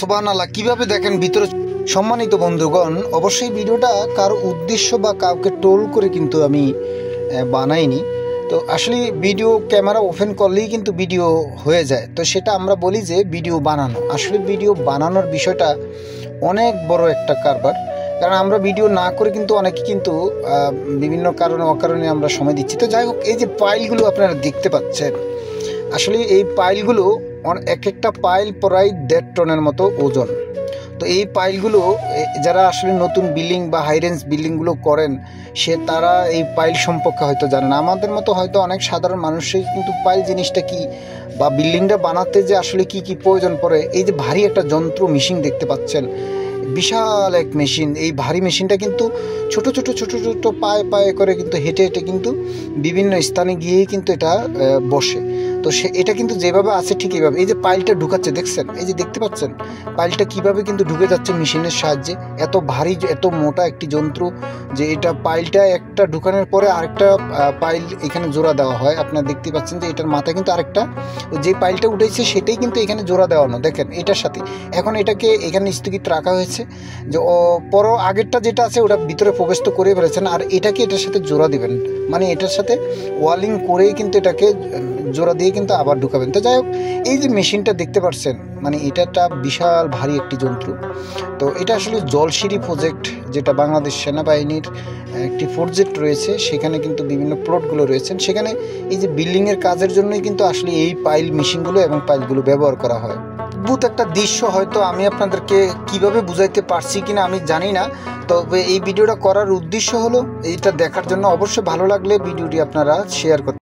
সুবহানাল্লাহ, কিভাবে দেখেন ভিতরে। সম্মানিত বন্ধুগণ, অবশ্যই ভিডিওটা কারো উদ্দেশ্য বা কাউকে ট্রোল করে কিন্তু আমি বানাইনি। তো আসলে ভিডিও ক্যামেরা ওপেন করলেই কিন্তু ভিডিও হয়ে যায়, তো সেটা আমরা বলি যে ভিডিও বানানো। আসলে ভিডিও বানানোর বিষয়টা অনেক বড় একটা কারবার, কারণ আমরা ভিডিও না করে কিন্তু অনেকে কিন্তু বিভিন্ন কারণে অকারণে আমরা সময় দিচ্ছি। তো যাই হোক, এই যে পাইলগুলো আপনারা দেখতে পাচ্ছেন, আসলে এই পাইলগুলো এক একটা পাইল প্রায় 1.5 টনের মতো ওজন। তো এই পাইলগুলো যারা আসলে নতুন বিল্ডিং বা হাই রেঞ্জ বিল্ডিংগুলো করেন, তারা এই পাইল সম্পর্কে হয়তো জানেন। আমাদের মতো হয়তো অনেক সাধারণ মানুষই কিন্তু পাইল জিনিসটা কি বা বিল্ডিংটা বানাতে যে আসলে কি কি প্রয়োজন পড়ে, এই যে ভারী একটা যন্ত্র মেশিন দেখতে পাচ্ছেন, বিশাল এক মেশিন। এই ভারী মেশিনটা কিন্তু ছোট ছোট ছোট ছোট পায়ে পায়ে করে কিন্তু হেঁটে হেঁটে কিন্তু বিভিন্ন স্থানে গিয়েই কিন্তু এটা বসে। তো এটা কিন্তু যেভাবে আছে ঠিক এইভাবে, এই যে পাইলটা ঢুকাচ্ছে দেখছেন, এই যে দেখতে পাচ্ছেন পাইলটা কিভাবে কিন্তু ঢুকে যাচ্ছে মেশিনের সাহায্যে। এত ভারী, এত মোটা একটি যন্ত্র, যে এটা পাইলটা একটা ঢুকানোর পরে আরেকটা পাইল এখানে জোড়া দেওয়া হয়। আপনারা দেখতে পাচ্ছেন যে এটার মাথায় কিন্তু আরেকটা, যে পাইলটা উঠেছে সেটাই কিন্তু এখানে জোড়া দেওয়ানো, দেখেন এটার সাথে। এখন এটাকে এখানে স্থগিত রাখা হয়েছে, যে আগেরটা যেটা আছে ওটা ভিতরে প্রবেশ তো করে ফেলেছেন, আর এটাকে এটার সাথে জোড়া দিবেন, মানে এটার সাথে ওয়ালিং করেই কিন্তু এটাকে জোড়া দিয়ে কিন্তু আবার ঢুকাবেন। তো যাই হোক, এই যে মেশিনটা দেখতে পাচ্ছেন, মানে এটা একটা বিশাল ভারী একটি যন্ত্র। তো এটা আসলে জলসিঁড়ি প্রজেক্ট, যেটা বাংলাদেশ সেনাবাহিনীর একটি প্রজেক্ট রয়েছে, সেখানে কিন্তু বিভিন্ন প্লটগুলো রয়েছেন, সেখানে এই যে বিল্ডিংয়ের কাজের জন্যই কিন্তু আসলে এই পাইল মেশিনগুলো এবং পাইলগুলো ব্যবহার করা হয়। অদ্ভুত একটা দৃশ্য, হয়তো আমি আপনাদেরকে কিভাবে বুঝাইতে পারছি কিনা আমি জানি না, তবে এই ভিডিওটা করার উদ্দেশ্য হলো এইটা দেখার জন্য। অবশ্যই ভালো লাগলে ভিডিওটি আপনারা শেয়ার করতে